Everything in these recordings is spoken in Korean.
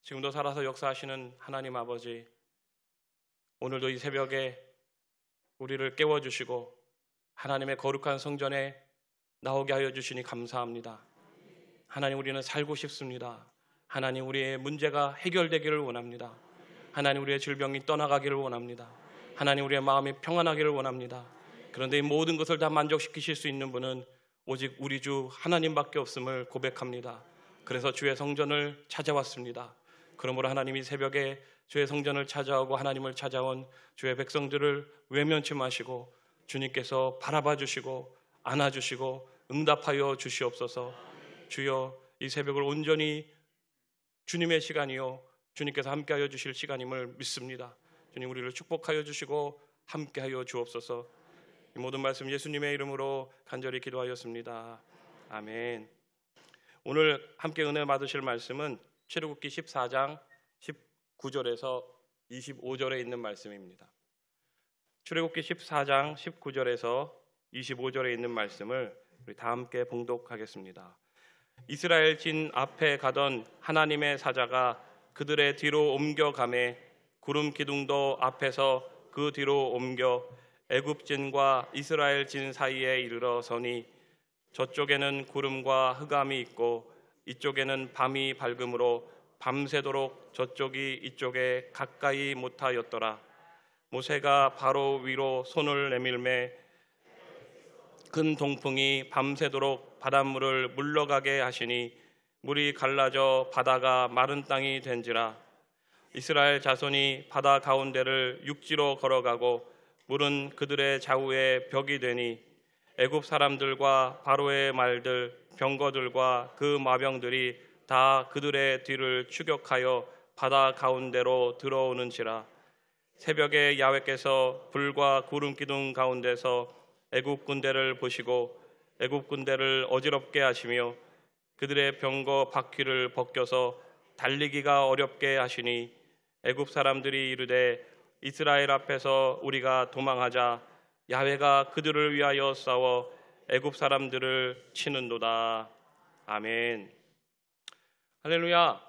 지금도 살아서 역사하시는 하나님 아버지, 오늘도 이 새벽에 우리를 깨워주시고 하나님의 거룩한 성전에 나오게 하여 주시니 감사합니다. 하나님, 우리는 살고 싶습니다. 하나님, 우리의 문제가 해결되기를 원합니다. 하나님, 우리의 질병이 떠나가기를 원합니다. 하나님, 우리의 마음이 평안하기를 원합니다. 그런데 이 모든 것을 다 만족시키실 수 있는 분은 오직 우리 주 하나님밖에 없음을 고백합니다. 그래서 주의 성전을 찾아왔습니다. 그러므로 하나님, 이 새벽에 주의 성전을 찾아오고 하나님을 찾아온 주의 백성들을 외면치 마시고 주님께서 바라봐 주시고 안아주시고 응답하여 주시옵소서. 주여, 이 새벽을 온전히 주님의 시간이요 주님께서 함께하여 주실 시간임을 믿습니다. 주님, 우리를 축복하여 주시고 함께하여 주옵소서. 이 모든 말씀 예수님의 이름으로 간절히 기도하였습니다. 아멘. 오늘 함께 은혜 받으실 말씀은 출애굽기 14장 19절에서 25절에 있는 말씀입니다. 출애굽기 14장 19절에서 25절에 있는 말씀을 우리 다 함께 봉독하겠습니다. 이스라엘 진 앞에 가던 하나님의 사자가 그들의 뒤로 옮겨가매 구름 기둥도 앞에서 그 뒤로 옮겨 애굽 진과 이스라엘 진 사이에 이르러 서니 저쪽에는 구름과 흑암이 있고 이쪽에는 밤이 밝음으로 밤새도록 저쪽이 이쪽에 가까이 못하였더라. 모세가 바로 위로 손을 내밀매 큰 동풍이 밤새도록 바닷물을 물러가게 하시니 물이 갈라져 바다가 마른 땅이 된지라. 이스라엘 자손이 바다 가운데를 육지로 걸어가고 물은 그들의 좌우에 벽이 되니 애굽 사람들과 바로의 말들 병거들과 그 마병들이 다 그들의 뒤를 추격하여 바다 가운데로 들어오는지라. 새벽에 야훼께서 불과 구름 기둥 가운데서 애굽 군대를 보시고 애굽 군대를 어지럽게 하시며 그들의 병거 바퀴를 벗겨서 달리기가 어렵게 하시니 애굽 사람들이 이르되 이스라엘 앞에서 우리가 도망하자. 야훼가 그들을 위하여 싸워 애굽 사람들을 치는도다. 아멘. 할렐루야.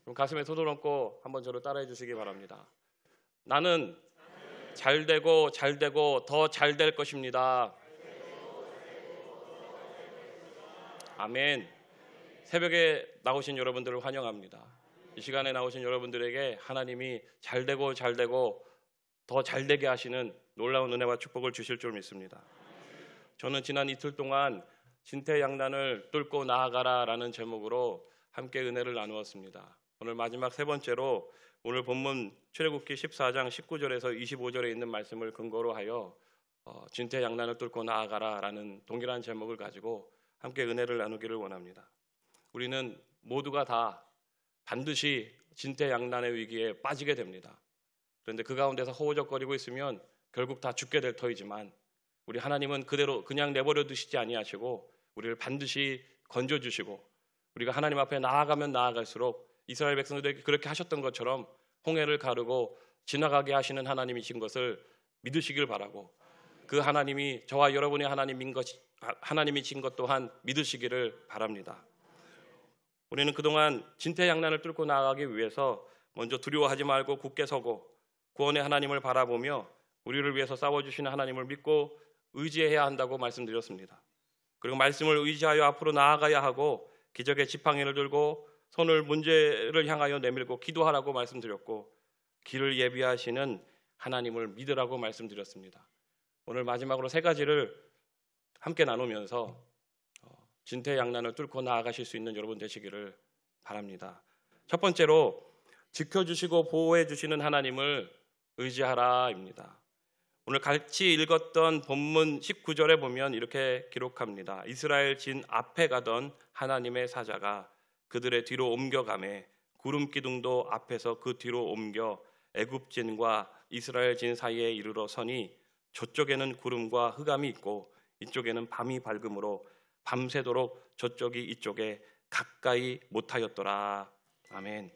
그럼 가슴에 손을 얹고 한번 저를 따라해 주시기 바랍니다. 나는 잘되고 잘되고 더 잘 될 것입니다. 아멘. 새벽에 나오신 여러분들을 환영합니다. 이 시간에 나오신 여러분들에게 하나님이 잘되고 잘되고 더 잘되게 하시는 놀라운 은혜와 축복을 주실 줄 믿습니다. 저는 지난 이틀 동안 진퇴양난을 뚫고 나아가라 라는 제목으로 함께 은혜를 나누었습니다. 오늘 마지막 세 번째로 오늘 본문 출애굽기 14장 19절에서 25절에 있는 말씀을 근거로 하여 진퇴양난을 뚫고 나아가라 라는 동일한 제목을 가지고 함께 은혜를 나누기를 원합니다. 우리는 모두가 다 반드시 진퇴양난의 위기에 빠지게 됩니다. 그런데 그 가운데서 허우적거리고 있으면 결국 다 죽게 될 터이지만 우리 하나님은 그대로 그냥 내버려 두시지 아니하시고 우리를 반드시 건져주시고 우리가 하나님 앞에 나아가면 나아갈수록 이스라엘 백성들에게 그렇게 하셨던 것처럼 홍해를 가르고 지나가게 하시는 하나님이신 것을 믿으시길 바라고 그 하나님이 저와 여러분의 하나님이신 것 또한 믿으시기를 바랍니다. 우리는 그동안 진퇴양난을 뚫고 나아가기 위해서 먼저 두려워하지 말고 굳게 서고 구원의 하나님을 바라보며 우리를 위해서 싸워주시는 하나님을 믿고 의지해야 한다고 말씀드렸습니다. 그리고 말씀을 의지하여 앞으로 나아가야 하고 기적의 지팡이를 들고 손을 문제를 향하여 내밀고 기도하라고 말씀드렸고 길을 예비하시는 하나님을 믿으라고 말씀드렸습니다. 오늘 마지막으로 세 가지를 함께 나누면서 진퇴양난을 뚫고 나아가실 수 있는 여러분 되시기를 바랍니다. 첫 번째로 지켜주시고 보호해주시는 하나님을 의지하라입니다. 오늘 같이 읽었던 본문 19절에 보면 이렇게 기록합니다. 이스라엘 진 앞에 가던 하나님의 사자가 그들의 뒤로 옮겨가매 구름 기둥도 앞에서 그 뒤로 옮겨 애굽 진과 이스라엘 진 사이에 이르러 서니 저쪽에는 구름과 흑암이 있고 이쪽에는 밤이 밝음으로 밤새도록 저쪽이 이쪽에 가까이 못하였더라. 아멘.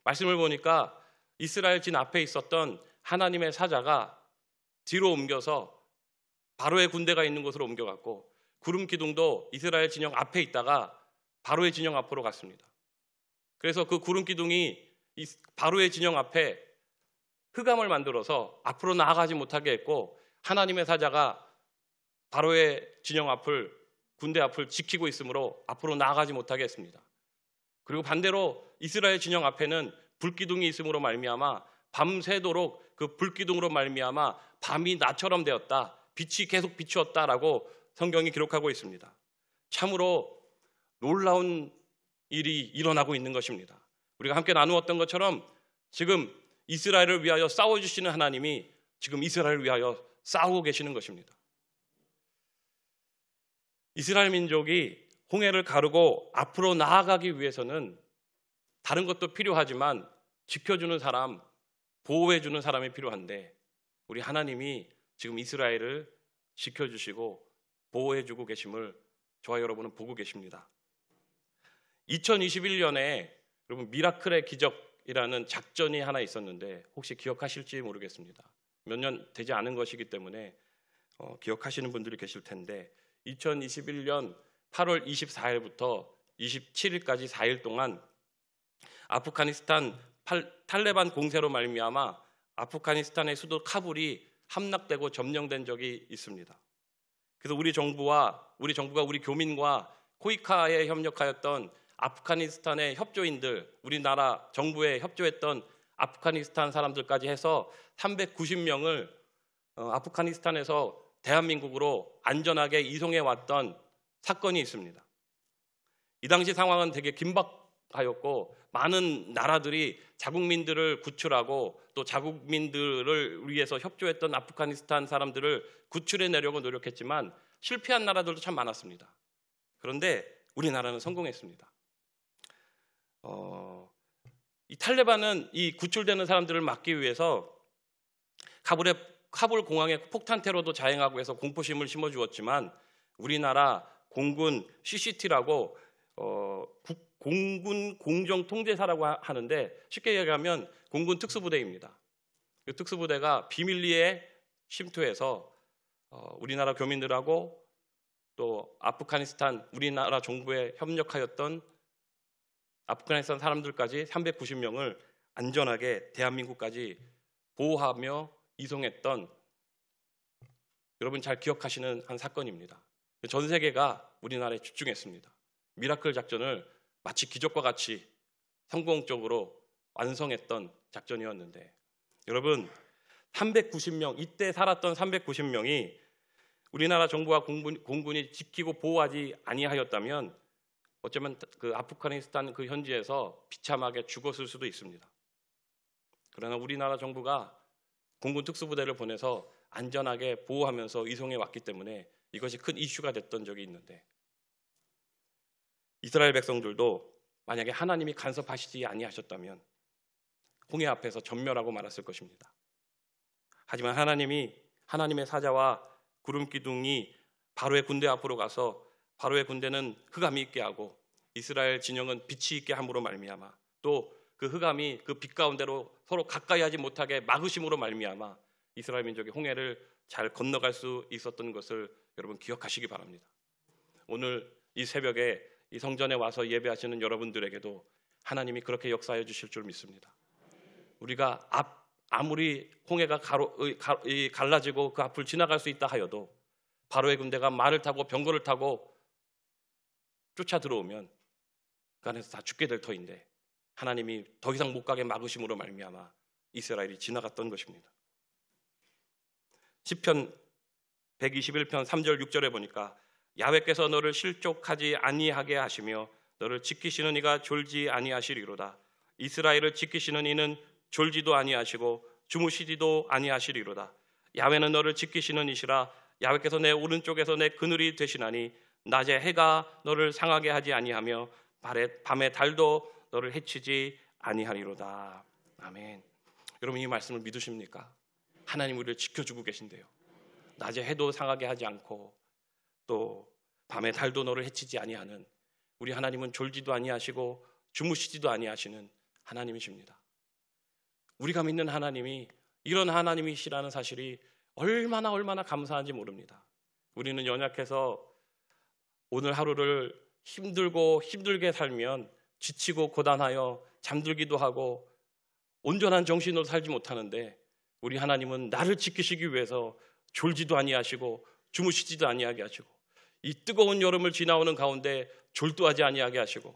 말씀을 보니까 이스라엘 진 앞에 있었던 하나님의 사자가 뒤로 옮겨서 바로의 군대가 있는 곳으로 옮겨갔고 구름 기둥도 이스라엘 진영 앞에 있다가 바로의 진영 앞으로 갔습니다. 그래서 그 구름 기둥이 이 바로의 진영 앞에 흑암을 만들어서 앞으로 나아가지 못하게 했고, 하나님의 사자가 바로의 진영 앞을, 군대 앞을 지키고 있으므로 앞으로 나아가지 못하게 했습니다. 그리고 반대로 이스라엘 진영 앞에는 불기둥이 있음으로 말미암아 밤새도록 그 불기둥으로 말미암아 밤이 낮처럼 되었다, 빛이 계속 비추었다라고 성경이 기록하고 있습니다. 참으로 놀라운 일이 일어나고 있는 것입니다. 우리가 함께 나누었던 것처럼 지금 이스라엘을 위하여 싸워주시는 하나님이 지금 이스라엘을 위하여 싸우고 계시는 것입니다. 이스라엘 민족이 홍해를 가르고 앞으로 나아가기 위해서는 다른 것도 필요하지만 지켜주는 사람, 보호해주는 사람이 필요한데, 우리 하나님이 지금 이스라엘을 지켜주시고 보호해주고 계심을 저와 여러분은 보고 계십니다. 2021년에 여러분 미라클의 기적이라는 작전이 하나 있었는데 혹시 기억하실지 모르겠습니다. 몇 년 되지 않은 것이기 때문에 기억하시는 분들이 계실 텐데, 2021년 8월 24일부터 27일까지 4일 동안 아프가니스탄 탈레반 공세로 말미암아 아프가니스탄의 수도 카불이 함락되고 점령된 적이 있습니다. 그래서 우리 정부가 우리 교민과 코이카에 협력하였던 아프가니스탄의 협조인들, 우리나라 정부에 협조했던 아프가니스탄 사람들까지 해서 390명을 아프가니스탄에서 대한민국으로 안전하게 이송해 왔던 사건이 있습니다. 이 당시 상황은 되게 긴박하였고, 많은 나라들이 자국민들을 구출하고 또 자국민들을 위해서 협조했던 아프가니스탄 사람들을 구출해내려고 노력했지만 실패한 나라들도 참 많았습니다. 그런데 우리나라는 성공했습니다. 이 탈레반은 이 구출되는 사람들을 막기 위해서 카불 공항에 폭탄 테러도 자행하고 해서 공포심을 심어주었지만, 우리나라 공군 CCT라고 공군 공정통제사라고 하는데, 쉽게 얘기하면 공군 특수부대입니다. 그 특수부대가 비밀리에 침투해서 우리나라 교민들하고 또 아프가니스탄 우리나라 정부에 협력하였던 아프가니스탄 사람들까지 390명을 안전하게 대한민국까지 보호하며 이송했던, 여러분 잘 기억하시는 한 사건입니다. 전 세계가 우리나라에 집중했습니다. 미라클 작전을 마치 기적과 같이 성공적으로 완성했던 작전이었는데, 여러분 390명, 이때 살았던 390명이 우리나라 정부와 공군이 지키고 보호하지 아니하였다면 어쩌면 그 아프가니스탄 그 현지에서 비참하게 죽었을 수도 있습니다. 그러나 우리나라 정부가 공군 특수부대를 보내서 안전하게 보호하면서 이송해 왔기 때문에 이것이 큰 이슈가 됐던 적이 있는데, 이스라엘 백성들도 만약에 하나님이 간섭하시지 아니하셨다면 홍해 앞에서 전멸하고 말았을 것입니다. 하지만 하나님의 사자와 구름 기둥이 바로의 군대 앞으로 가서 바로의 군대는 흑암이 있게 하고 이스라엘 진영은 빛이 있게 함으로 말미암아, 또 그 흑암이 그 빛 가운데로 서로 가까이 하지 못하게 막으심으로 말미암아 이스라엘 민족이 홍해를 잘 건너갈 수 있었던 것을 여러분 기억하시기 바랍니다. 오늘 이 새벽에 이 성전에 와서 예배하시는 여러분들에게도 하나님이 그렇게 역사해 주실 줄 믿습니다. 우리가 아무리 홍해가 갈라지고 그 앞을 지나갈 수 있다 하여도 바로의 군대가 말을 타고 병거를 타고 쫓아 들어오면 그 안에서 다 죽게 될 터인데, 하나님이 더 이상 못 가게 막으심으로 말미암아 이스라엘이 지나갔던 것입니다. 시편 121편 3절 6절에 보니까 야훼께서 너를 실족하지 아니하게 하시며 너를 지키시는 이가 졸지 아니하시리로다. 이스라엘을 지키시는 이는 졸지도 아니하시고 주무시지도 아니하시리로다. 야훼는 너를 지키시는 이시라. 야훼께서 내 오른쪽에서 내 그늘이 되시나니 낮에 해가 너를 상하게 하지 아니하며 밤에 달도 너를 해치지 아니하리로다. 아멘. 여러분 이 말씀을 믿으십니까? 하나님 우리를 지켜주고 계신데요. 낮에 해도 상하게 하지 않고 또 밤에 달도 너를 해치지 아니하는 우리 하나님은 졸지도 아니하시고 주무시지도 아니하시는 하나님이십니다. 우리가 믿는 하나님이 이런 하나님이시라는 사실이 얼마나 감사한지 모릅니다. 우리는 연약해서 오늘 하루를 힘들게 살면 지치고 고단하여 잠들기도 하고 온전한 정신으로 살지 못하는데 우리 하나님은 나를 지키시기 위해서 졸지도 아니하시고 주무시지도 아니하게 하시고 이 뜨거운 여름을 지나오는 가운데 졸도하지 아니하게 하시고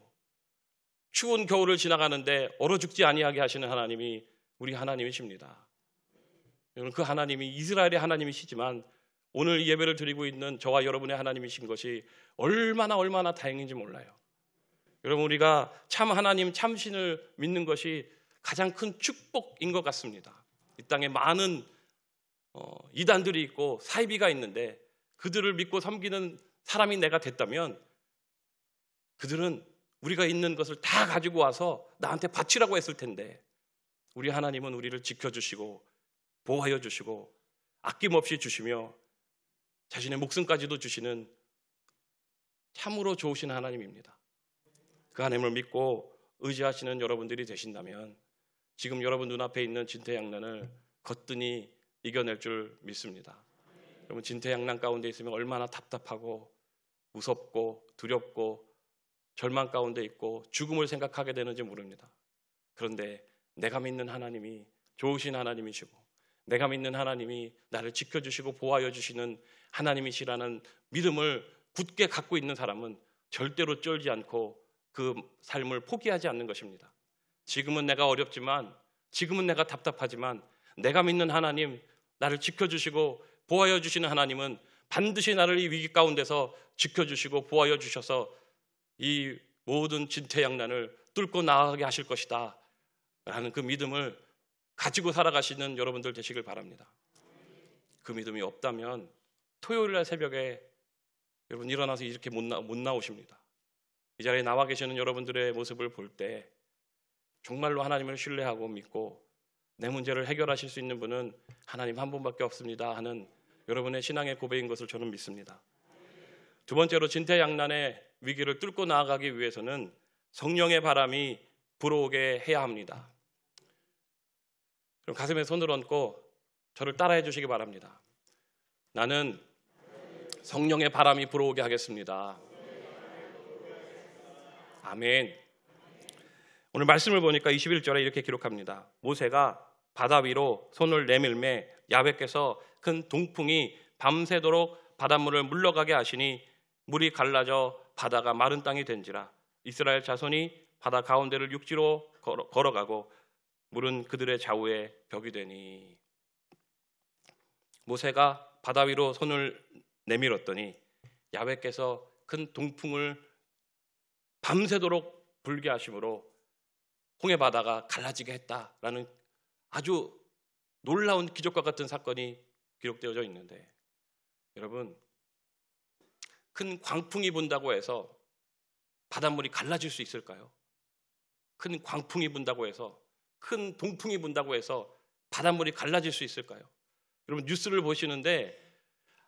추운 겨울을 지나가는데 얼어 죽지 아니하게 하시는 하나님이 우리 하나님이십니다. 여러분, 그 하나님이 이스라엘의 하나님이시지만 오늘 예배를 드리고 있는 저와 여러분의 하나님이신 것이 얼마나 다행인지 몰라요. 여러분, 우리가 참 하나님, 참신을 믿는 것이 가장 큰 축복인 것 같습니다. 이 땅에 많은 이단들이 있고 사이비가 있는데 그들을 믿고 섬기는 사람이 내가 됐다면 그들은 우리가 있는 것을 다 가지고 와서 나한테 바치라고 했을 텐데 우리 하나님은 우리를 지켜주시고 보호하여 주시고 아낌없이 주시며 자신의 목숨까지도 주시는 참으로 좋으신 하나님입니다. 그 하나님을 믿고 의지하시는 여러분들이 되신다면 지금 여러분 눈앞에 있는 진퇴양난을 거뜬히 이겨낼 줄 믿습니다. 여러분, 진퇴양난 가운데 있으면 얼마나 답답하고 무섭고 두렵고 절망 가운데 있고 죽음을 생각하게 되는지 모릅니다. 그런데 내가 믿는 하나님이 좋으신 하나님이시고 내가 믿는 하나님이 나를 지켜주시고 보호하여 주시는 하나님이시라는 믿음을 굳게 갖고 있는 사람은 절대로 쫄지 않고 그 삶을 포기하지 않는 것입니다. 지금은 내가 어렵지만, 지금은 내가 답답하지만 내가 믿는 하나님, 나를 지켜주시고 보호하여 주시는 하나님은 반드시 나를 이 위기 가운데서 지켜주시고 보호하여 주셔서 이 모든 진퇴양난을 뚫고 나아가게 하실 것이다 라는 그 믿음을 가지고 살아가시는 여러분들 되시길 바랍니다. 그 믿음이 없다면 토요일날 새벽에 여러분 일어나서 이렇게 못 나오십니다. 이 자리에 나와 계시는 여러분들의 모습을 볼 때 정말로 하나님을 신뢰하고 믿고 내 문제를 해결하실 수 있는 분은 하나님 한 분밖에 없습니다 하는 여러분의 신앙의 고백인 것을 저는 믿습니다. 두 번째로 진퇴양난의 위기를 뚫고 나아가기 위해서는 성령의 바람이 불어오게 해야 합니다. 그럼 가슴에 손을 얹고 저를 따라해 주시기 바랍니다. 나는 성령의 바람이 불어오게 하겠습니다. 아멘. 오늘 말씀을 보니까 21절에 이렇게 기록합니다. 모세가 바다 위로 손을 내밀매 야훼께서 큰 동풍이 밤새도록 바닷물을 물러가게 하시니 물이 갈라져 바다가 마른 땅이 된지라. 이스라엘 자손이 바다 가운데를 육지로 걸어가고 물은 그들의 좌우에 벽이 되니. 모세가 바다 위로 손을 내밀었더니 야훼께서 큰 동풍을 밤새도록 불게 하심으로 홍해 바다가 갈라지게 했다라는 아주 놀라운 기적과 같은 사건이 기록되어져 있는데, 여러분, 큰 광풍이 분다고 해서 바닷물이 갈라질 수 있을까요? 큰 광풍이 분다고 해서, 큰 동풍이 분다고 해서 바닷물이 갈라질 수 있을까요? 여러분, 뉴스를 보시는데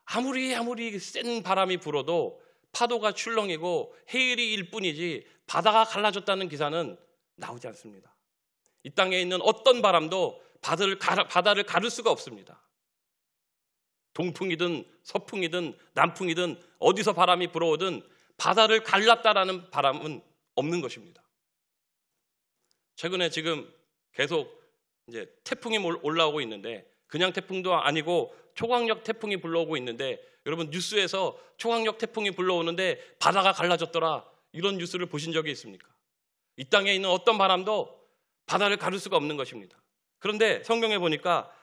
아무리 센 바람이 불어도 파도가 출렁이고 해일이 일 뿐이지 바다가 갈라졌다는 기사는 나오지 않습니다. 이 땅에 있는 어떤 바람도 바다를 가를 수가 없습니다. 동풍이든 서풍이든 남풍이든 어디서 바람이 불어오든 바다를 갈랐다라는 바람은 없는 것입니다. 최근에 지금 계속 이제 태풍이 올라오고 있는데, 그냥 태풍도 아니고 초강력 태풍이 불러오고 있는데, 여러분 뉴스에서 초강력 태풍이 불러오는데 바다가 갈라졌더라 이런 뉴스를 보신 적이 있습니까? 이 땅에 있는 어떤 바람도 바다를 가를 수가 없는 것입니다. 그런데 성경에 보니까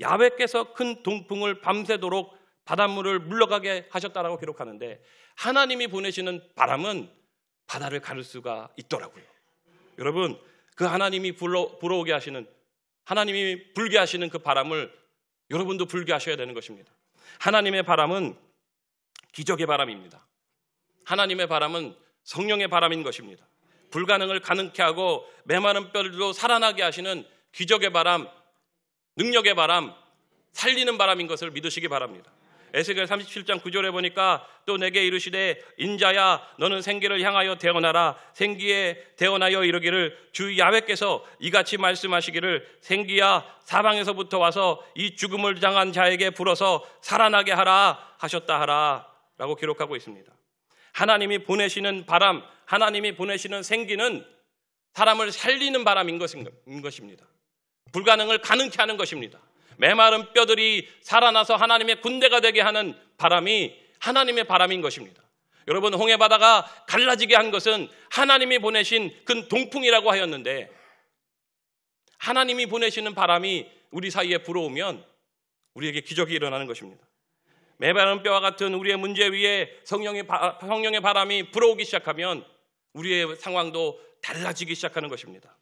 야훼께서 큰 동풍을 밤새도록 바닷물을 물러가게 하셨다라고 기록하는데, 하나님이 보내시는 바람은 바다를 가를 수가 있더라고요. 여러분, 그 하나님이 불어오게 하시는, 하나님이 불게 하시는 그 바람을 여러분도 불게 하셔야 되는 것입니다. 하나님의 바람은 기적의 바람입니다. 하나님의 바람은 성령의 바람인 것입니다. 불가능을 가능케 하고 메마른 뼈들도 살아나게 하시는 기적의 바람, 능력의 바람, 살리는 바람인 것을 믿으시기 바랍니다. 에스겔 37장 9절에 보니까 또 내게 이르시되 인자야 너는 생기를 향하여 대언하라. 생기에 대언하여 이르기를 주 야훼께서 이같이 말씀하시기를 생기야 사방에서부터 와서 이 죽음을 당한 자에게 불어서 살아나게 하라 하셨다 하라 라고 기록하고 있습니다. 하나님이 보내시는 바람, 하나님이 보내시는 생기는 사람을 살리는 바람인 것입니다. 불가능을 가능케 하는 것입니다. 메마른 뼈들이 살아나서 하나님의 군대가 되게 하는 바람이 하나님의 바람인 것입니다. 여러분, 홍해바다가 갈라지게 한 것은 하나님이 보내신 큰 동풍이라고 하였는데, 하나님이 보내시는 바람이 우리 사이에 불어오면 우리에게 기적이 일어나는 것입니다. 메마른 뼈와 같은 우리의 문제 위에 성령의 바람이 불어오기 시작하면 우리의 상황도 달라지기 시작하는 것입니다.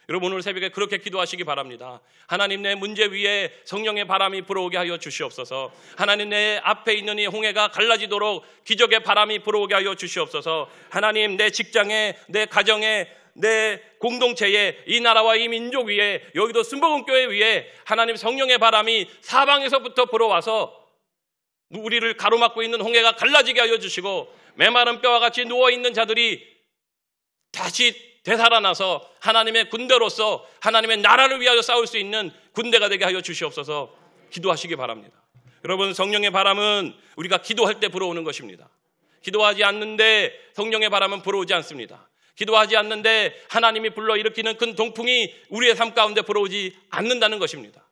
여러분, 오늘 새벽에 그렇게 기도하시기 바랍니다. 하나님, 내 문제 위에 성령의 바람이 불어오게 하여 주시옵소서. 하나님, 내 앞에 있는 이 홍해가 갈라지도록 기적의 바람이 불어오게 하여 주시옵소서. 하나님, 내 직장에, 내 가정에, 내 공동체에, 이 나라와 이 민족 위에, 여기도 순복음교회 위에 하나님 성령의 바람이 사방에서부터 불어와서 우리를 가로막고 있는 홍해가 갈라지게 하여 주시고, 메마른 뼈와 같이 누워있는 자들이 다시 되살아나서 하나님의 군대로서 하나님의 나라를 위하여 싸울 수 있는 군대가 되게 하여 주시옵소서. 기도하시기 바랍니다. 여러분, 성령의 바람은 우리가 기도할 때 불어오는 것입니다. 기도하지 않는데 성령의 바람은 불어오지 않습니다. 기도하지 않는데 하나님이 불러일으키는 큰 동풍이 우리의 삶 가운데 불어오지 않는다는 것입니다.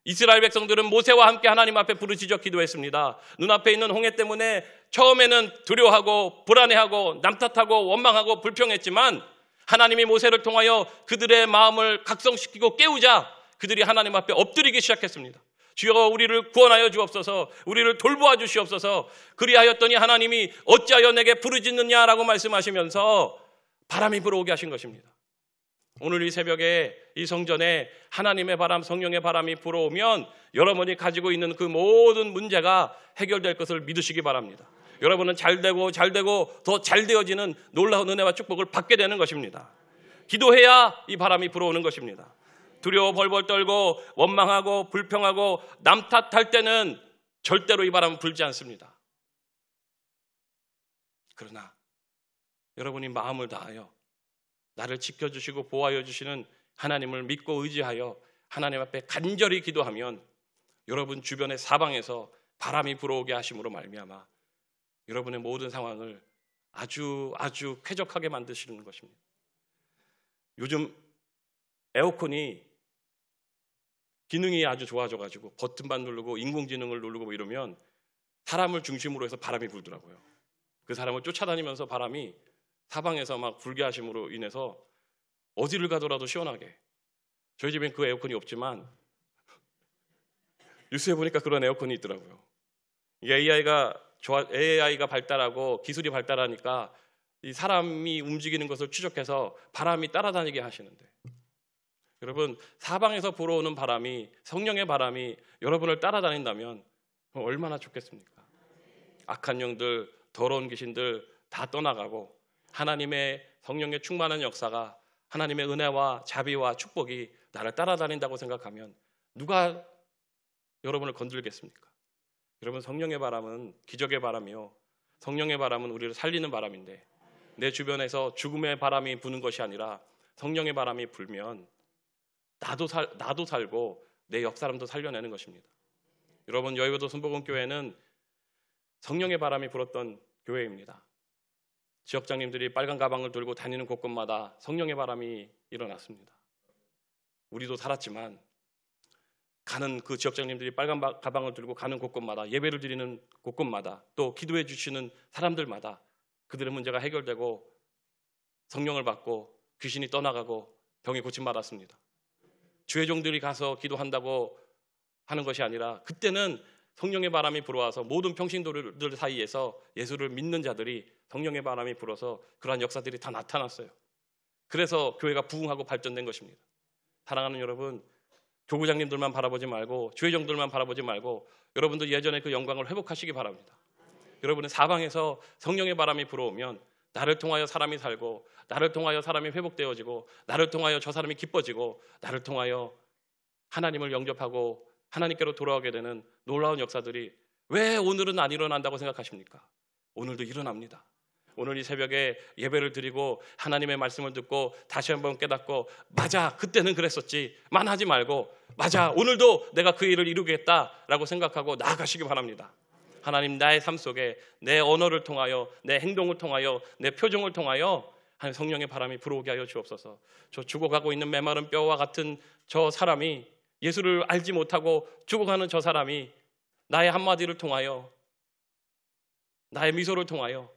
이스라엘 백성들은 모세와 함께 하나님 앞에 부르짖어 기도했습니다. 눈앞에 있는 홍해 때문에 처음에는 두려워하고 불안해하고 남탓하고 원망하고 불평했지만, 하나님이 모세를 통하여 그들의 마음을 각성시키고 깨우자 그들이 하나님 앞에 엎드리기 시작했습니다. 주여, 우리를 구원하여 주옵소서, 우리를 돌보아 주시옵소서. 그리하였더니 하나님이 어찌하여 내게 부르짖느냐라고 말씀하시면서 바람이 불어오게 하신 것입니다. 오늘 이 새벽에 이 성전에 하나님의 바람, 성령의 바람이 불어오면 여러분이 가지고 있는 그 모든 문제가 해결될 것을 믿으시기 바랍니다. 여러분은 잘되고 더 잘되어지는 놀라운 은혜와 축복을 받게 되는 것입니다. 기도해야 이 바람이 불어오는 것입니다. 두려워 벌벌 떨고 원망하고 불평하고 남탓할 때는 절대로 이 바람은 불지 않습니다. 그러나 여러분이 마음을 다하여 나를 지켜주시고 보호하여 주시는 하나님을 믿고 의지하여 하나님 앞에 간절히 기도하면 여러분 주변의 사방에서 바람이 불어오게 하심으로 말미암아 여러분의 모든 상황을 아주 쾌적하게 만드시는 것입니다. 요즘 에어컨이 기능이 아주 좋아져가지고 버튼만 누르고 인공지능을 누르고 뭐 이러면 사람을 중심으로 해서 바람이 불더라고요. 그 사람을 쫓아다니면서 바람이 사방에서 막 불게 하심으로 인해서 어디를 가더라도 시원하게. 저희 집엔 그 에어컨이 없지만 뉴스에 보니까 그런 에어컨이 있더라고요. AI가 발달하고 기술이 발달하니까 이 사람이 움직이는 것을 추적해서 바람이 따라다니게 하시는데, 여러분, 사방에서 불어오는 바람이, 성령의 바람이 여러분을 따라다닌다면 얼마나 좋겠습니까? 악한 영들, 더러운 귀신들 다 떠나가고 하나님의 성령의 충만한 역사가, 하나님의 은혜와 자비와 축복이 나를 따라다닌다고 생각하면 누가 여러분을 건들겠습니까? 여러분, 성령의 바람은 기적의 바람이요, 성령의 바람은 우리를 살리는 바람인데, 내 주변에서 죽음의 바람이 부는 것이 아니라 성령의 바람이 불면 나도 살고 내 옆 사람도 살려내는 것입니다. 여러분, 여의도 순복음교회는 성령의 바람이 불었던 교회입니다. 지역장님들이 빨간 가방을 들고 다니는 곳곳마다 성령의 바람이 일어났습니다. 우리도 살았지만 가는 그 지역장님들이 빨간 가방을 들고 가는 곳곳마다, 예배를 드리는 곳곳마다, 또 기도해 주시는 사람들마다 그들의 문제가 해결되고 성령을 받고 귀신이 떠나가고 병이 고침받았습니다. 주의 종들이 가서 기도한다고 하는 것이 아니라 그때는 성령의 바람이 불어와서 모든 평신도들 사이에서 예수를 믿는 자들이 성령의 바람이 불어서 그러한 역사들이 다 나타났어요. 그래서 교회가 부흥하고 발전된 것입니다. 사랑하는 여러분, 교구장님들만 바라보지 말고 주의 종들만 바라보지 말고 여러분도 예전의 그 영광을 회복하시기 바랍니다. 여러분의 사방에서 성령의 바람이 불어오면 나를 통하여 사람이 살고, 나를 통하여 사람이 회복되어지고, 나를 통하여 저 사람이 기뻐지고, 나를 통하여 하나님을 영접하고 하나님께로 돌아오게 되는 놀라운 역사들이 왜 오늘은 안 일어난다고 생각하십니까? 오늘도 일어납니다. 오늘 이 새벽에 예배를 드리고 하나님의 말씀을 듣고 다시 한번 깨닫고, 맞아, 그때는 그랬었지 만 하지 말고, 맞아, 오늘도 내가 그 일을 이루겠다라고 생각하고 나아가시기 바랍니다. 하나님, 나의 삶 속에 내 언어를 통하여, 내 행동을 통하여, 내 표정을 통하여 하나님 성령의 바람이 불어오게 하여 주옵소서. 저 죽어가고 있는 메마른 뼈와 같은 저 사람이, 예수를 알지 못하고 죽어가는 저 사람이 나의 한마디를 통하여, 나의 미소를 통하여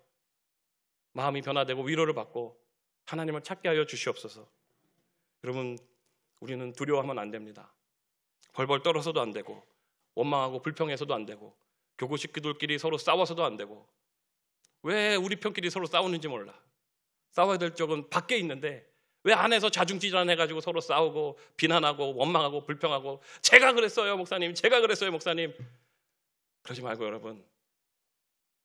마음이 변화되고 위로를 받고 하나님을 찾게 하여 주시옵소서. 여러분, 우리는 두려워하면 안 됩니다. 벌벌 떨어서도 안 되고, 원망하고 불평해서도 안 되고, 교구 식구들끼리 서로 싸워서도 안 되고, 왜 우리 편끼리 서로 싸우는지 몰라. 싸워야 될 적은 밖에 있는데 왜 안에서 자중지전해가지고 서로 싸우고 비난하고 원망하고 불평하고, 제가 그랬어요 목사님, 제가 그랬어요 목사님. 그러지 말고 여러분,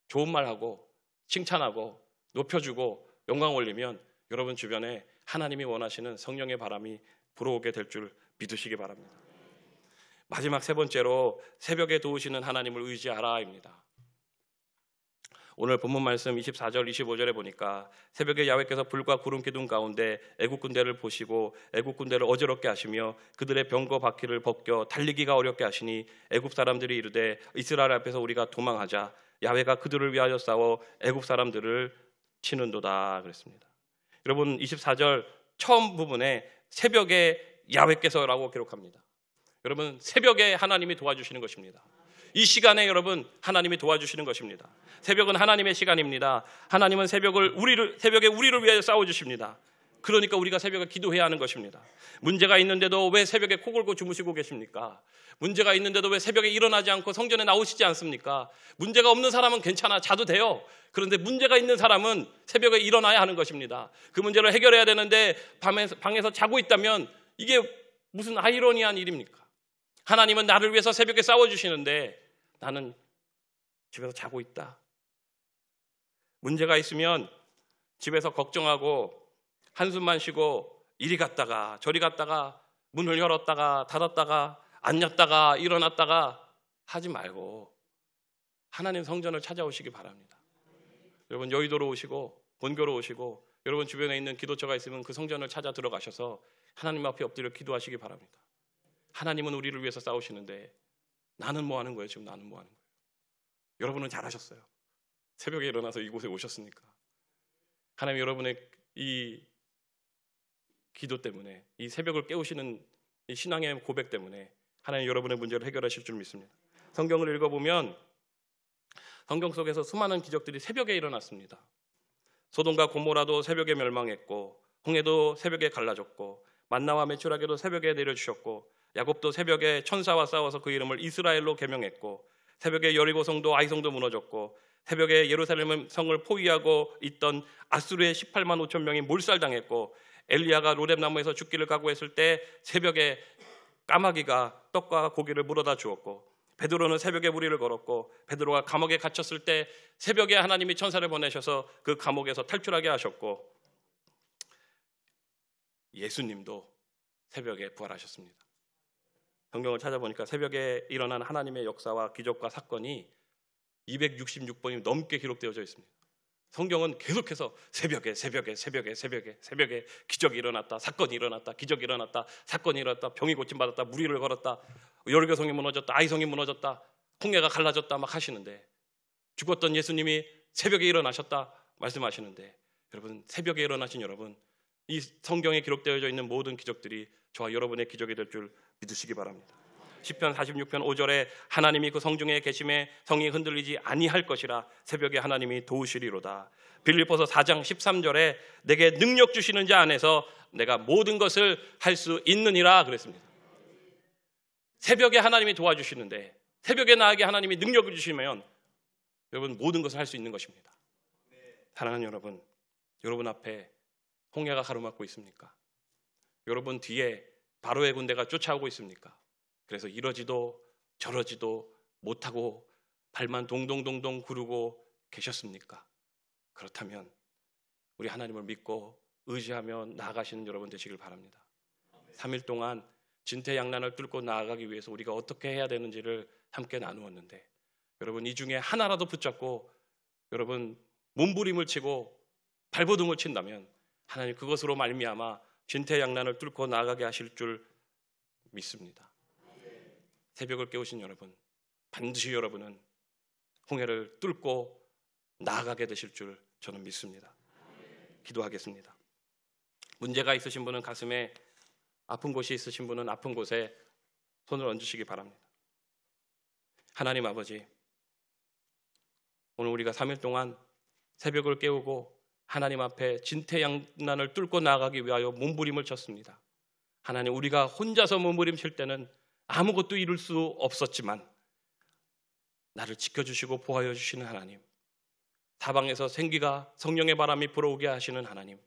좋은 말하고 칭찬하고 높여주고 영광 올리면 여러분 주변에 하나님이 원하시는 성령의 바람이 불어오게 될 줄 믿으시기 바랍니다. 마지막 세 번째로, 새벽에 도우시는 하나님을 의지하라입니다. 오늘 본문 말씀 24절 25절에 보니까 새벽에 야훼께서 불과 구름 기둥 가운데 애국 군대를 보시고 애국 군대를 어지럽게 하시며 그들의 병거 바퀴를 벗겨 달리기가 어렵게 하시니 애국 사람들이 이르되 이스라엘 앞에서 우리가 도망하자. 야훼가 그들을 위하여 싸워 애국 사람들을 치는도다 그랬습니다. 여러분, 24절 처음 부분에 새벽에 야훼께서라고 기록합니다. 여러분, 새벽에 하나님이 도와주시는 것입니다. 이 시간에 여러분, 하나님이 도와주시는 것입니다. 새벽은 하나님의 시간입니다. 하나님은 새벽에 우리를 위하여 싸워주십니다. 그러니까 우리가 새벽에 기도해야 하는 것입니다. 문제가 있는데도 왜 새벽에 코 골고 주무시고 계십니까? 문제가 있는데도 왜 새벽에 일어나지 않고 성전에 나오시지 않습니까? 문제가 없는 사람은 괜찮아, 자도 돼요. 그런데 문제가 있는 사람은 새벽에 일어나야 하는 것입니다. 그 문제를 해결해야 되는데 방에서 자고 있다면 이게 무슨 아이러니한 일입니까? 하나님은 나를 위해서 새벽에 싸워주시는데 나는 집에서 자고 있다. 문제가 있으면 집에서 걱정하고 한숨만 쉬고 이리 갔다가 저리 갔다가 문을 열었다가 닫았다가 앉았다가 일어났다가 하지 말고 하나님 성전을 찾아오시기 바랍니다. 여러분, 여의도로 오시고 본교로 오시고 여러분 주변에 있는 기도처가 있으면 그 성전을 찾아 들어가셔서 하나님 앞에 엎드려 기도하시기 바랍니다. 하나님은 우리를 위해서 싸우시는데 나는 뭐 하는 거예요? 지금 나는 뭐 하는 거예요? 여러분은 잘하셨어요. 새벽에 일어나서 이곳에 오셨으니까. 하나님, 여러분의 이 기도 때문에, 이 새벽을 깨우시는 이 신앙의 고백 때문에 하나님 여러분의 문제를 해결하실 줄 믿습니다. 성경을 읽어보면 성경 속에서 수많은 기적들이 새벽에 일어났습니다. 소돔과 고모라도 새벽에 멸망했고, 홍해도 새벽에 갈라졌고, 만나와 메추라기도 새벽에 내려주셨고, 야곱도 새벽에 천사와 싸워서 그 이름을 이스라엘로 개명했고, 새벽에 여리고성도 아이성도 무너졌고, 새벽에 예루살렘 성을 포위하고 있던 아수르의 18만 5천 명이 몰살당했고, 엘리야가 로뎀나무에서 죽기를 각오했을 때 새벽에 까마귀가 떡과 고기를 물어다 주었고, 베드로는 새벽에 무리를 걸었고, 베드로가 감옥에 갇혔을 때 새벽에 하나님이 천사를 보내셔서 그 감옥에서 탈출하게 하셨고, 예수님도 새벽에 부활하셨습니다. 성경을 찾아보니까 새벽에 일어난 하나님의 역사와 기적과 사건이 266번이 넘게 기록되어져 있습니다. 성경은 계속해서 새벽에 기적이 일어났다, 사건이 일어났다, 기적이 일어났다, 사건이 일어났다, 병이 고침받았다, 무리를 걸었다, 여리고성이 무너졌다, 아이성이 무너졌다, 홍해가 갈라졌다 막 하시는데, 죽었던 예수님이 새벽에 일어나셨다 말씀하시는데, 여러분, 새벽에 일어나신 여러분, 이 성경에 기록되어져 있는 모든 기적들이 저와 여러분의 기적이 될 줄 믿으시기 바랍니다. 시편 46편 5절에 하나님이 그 성중에 계심에 성이 흔들리지 아니할 것이라 새벽에 하나님이 도우시리로다. 빌립보서 4장 13절에 내게 능력 주시는 자 안에서 내가 모든 것을 할 수 있느니라 그랬습니다. 새벽에 하나님이 도와주시는데, 새벽에 나에게 하나님이 능력을 주시면 여러분 모든 것을 할 수 있는 것입니다. 사랑하는 여러분, 여러분 앞에 홍해가 가로막고 있습니까? 여러분 뒤에 바로의 군대가 쫓아오고 있습니까? 그래서 이러지도 저러지도 못하고 발만 동동동동 구르고 계셨습니까? 그렇다면 우리 하나님을 믿고 의지하며 나아가시는 여러분 되시길 바랍니다. 3일 동안 진퇴양난을 뚫고 나아가기 위해서 우리가 어떻게 해야 되는지를 함께 나누었는데, 여러분 이 중에 하나라도 붙잡고 여러분 몸부림을 치고 발버둥을 친다면 하나님 그것으로 말미암아 진퇴양난을 뚫고 나아가게 하실 줄 믿습니다. 새벽을 깨우신 여러분, 반드시 여러분은 홍해를 뚫고 나아가게 되실 줄 저는 믿습니다. 기도하겠습니다. 문제가 있으신 분은 가슴에, 아픈 곳이 있으신 분은 아픈 곳에 손을 얹으시기 바랍니다. 하나님 아버지, 오늘 우리가 3일 동안 새벽을 깨우고 하나님 앞에 진퇴양난을 뚫고 나아가기 위하여 몸부림을 쳤습니다. 하나님, 우리가 혼자서 몸부림칠 때는 아무것도 이룰 수 없었지만 나를 지켜주시고 보호하여 주시는 하나님, 사방에서 생기가 성령의 바람이 불어오게 하시는 하나님,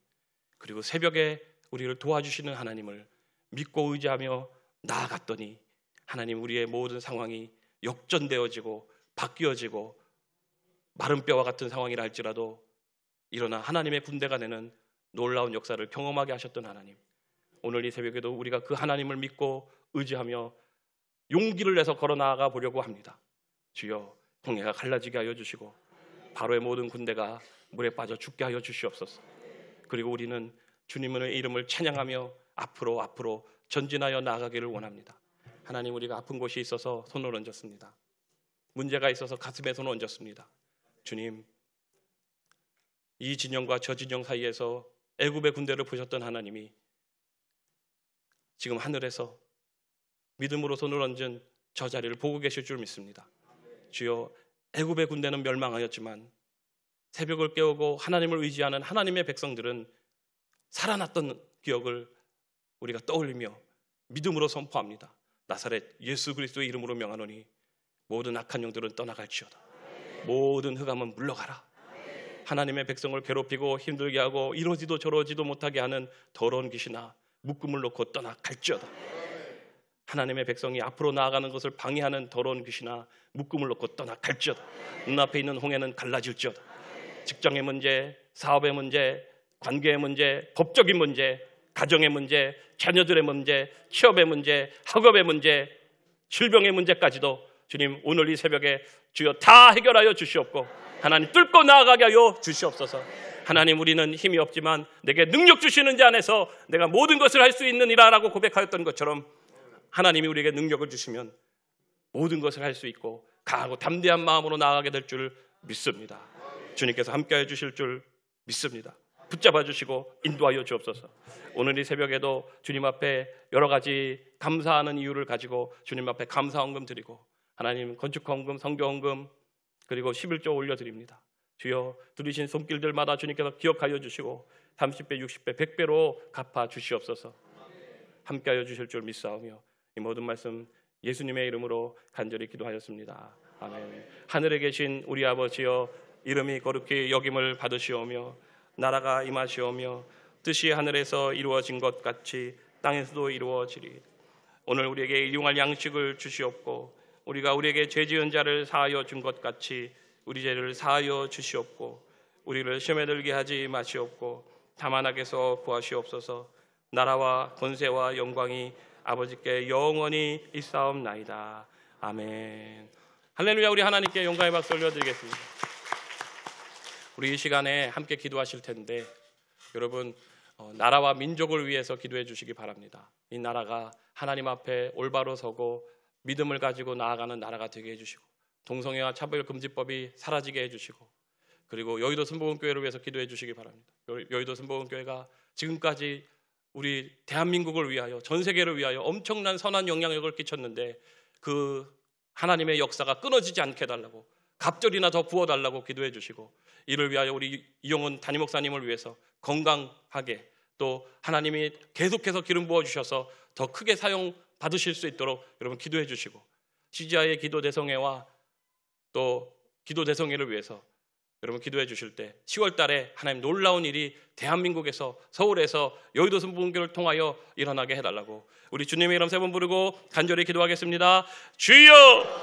그리고 새벽에 우리를 도와주시는 하나님을 믿고 의지하며 나아갔더니 하나님, 우리의 모든 상황이 역전되어지고 바뀌어지고 마른 뼈와 같은 상황이라 할지라도 일어나 하나님의 군대가 되는 놀라운 역사를 경험하게 하셨던 하나님, 오늘 이 새벽에도 우리가 그 하나님을 믿고 의지하며 용기를 내서 걸어 나아가 보려고 합니다. 주여, 홍해가 갈라지게 하여 주시고 바로의 모든 군대가 물에 빠져 죽게 하여 주시옵소서. 그리고 우리는 주님의 이름을 찬양하며 앞으로 전진하여 나아가기를 원합니다. 하나님, 우리가 아픈 곳이 있어서 손을 얹었습니다. 문제가 있어서 가슴에 손을 얹었습니다. 주님, 이 진영과 저 진영 사이에서 애굽의 군대를 보셨던 하나님이 지금 하늘에서 믿음으로 손을 얹은 저 자리를 보고 계실 줄 믿습니다. 주여, 애굽의 군대는 멸망하였지만 새벽을 깨우고 하나님을 의지하는 하나님의 백성들은 살아났던 기억을 우리가 떠올리며 믿음으로 선포합니다. 나사렛 예수 그리스도의 이름으로 명하노니 모든 악한 영들은 떠나갈지어다. 모든 흑암은 물러가라. 하나님의 백성을 괴롭히고 힘들게 하고 이러지도 저러지도 못하게 하는 더러운 귀신아, 묶음을 놓고 떠나갈지어다. 하나님의 백성이 앞으로 나아가는 것을 방해하는 더러운 귀신아, 묶음을 놓고 떠나갈지어다. 눈앞에 있는 홍해는 갈라질지어다. 직장의 문제, 사업의 문제, 관계의 문제, 법적인 문제, 가정의 문제, 자녀들의 문제, 취업의 문제, 학업의 문제, 질병의 문제까지도 주님, 오늘 이 새벽에 주여 다 해결하여 주시옵고 하나님, 뚫고 나아가게 하여 주시옵소서. 하나님, 우리는 힘이 없지만 내게 능력 주시는 자 안에서 내가 모든 것을 할 수 있느니라 라고 고백하였던 것처럼 하나님이 우리에게 능력을 주시면 모든 것을 할 수 있고 강하고 담대한 마음으로 나아가게 될 줄 믿습니다. 주님께서 함께해 주실 줄 믿습니다. 붙잡아 주시고 인도하여 주옵소서. 오늘 이 새벽에도 주님 앞에 여러 가지 감사하는 이유를 가지고 주님 앞에 감사 헌금 드리고 하나님, 건축 헌금, 성교 헌금, 그리고 11조 올려드립니다. 주여, 들으신 손길들마다 주님께서 기억하여 주시고 30배, 60배, 100배로 갚아 주시옵소서. 함께하여 주실 줄 믿사오며 이 모든 말씀 예수님의 이름으로 간절히 기도하였습니다. 아멘. 하늘에 계신 우리 아버지여, 이름이 거룩히 여김을 받으시오며 나라가 임하시오며 뜻이 하늘에서 이루어진 것 같이 땅에서도 이루어지리. 오늘 우리에게 일용할 양식을 주시옵고 우리가 우리에게 죄 지은 자를 사하여 준 것 같이 우리 죄를 사하여 주시옵고 우리를 시험에 들게 하지 마시옵고 다만 악에서 구하시옵소서. 나라와 권세와 영광이 아버지께 영원히 있사옵나이다. 아멘. 할렐루야. 우리 하나님께 영광의 박수 올려드리겠습니다. 우리 이 시간에 함께 기도하실 텐데 여러분, 나라와 민족을 위해서 기도해 주시기 바랍니다. 이 나라가 하나님 앞에 올바로 서고 믿음을 가지고 나아가는 나라가 되게 해주시고 동성애와 차별금지법이 사라지게 해주시고 그리고 여의도 순복음교회를 위해서 기도해 주시기 바랍니다. 여의도 순복음교회가 지금까지 우리 대한민국을 위하여, 전 세계를 위하여 엄청난 선한 영향력을 끼쳤는데 그 하나님의 역사가 끊어지지 않게 해달라고, 갑절이나 더 부어달라고 기도해 주시고 이를 위하여 우리 이용훈 담임 목사님을 위해서 건강하게 또 하나님이 계속해서 기름 부어주셔서 더 크게 사용 받으실 수 있도록 여러분 기도해 주시고 CGI의 기도 대성회와 또 기도 대성회를 위해서 여러분 기도해 주실 때 10월 달에 하나님 놀라운 일이 대한민국에서 서울에서 여의도 순복음교회를 통하여 일어나게 해달라고 우리 주님의 이름 세 번 부르고 간절히 기도하겠습니다. 주여!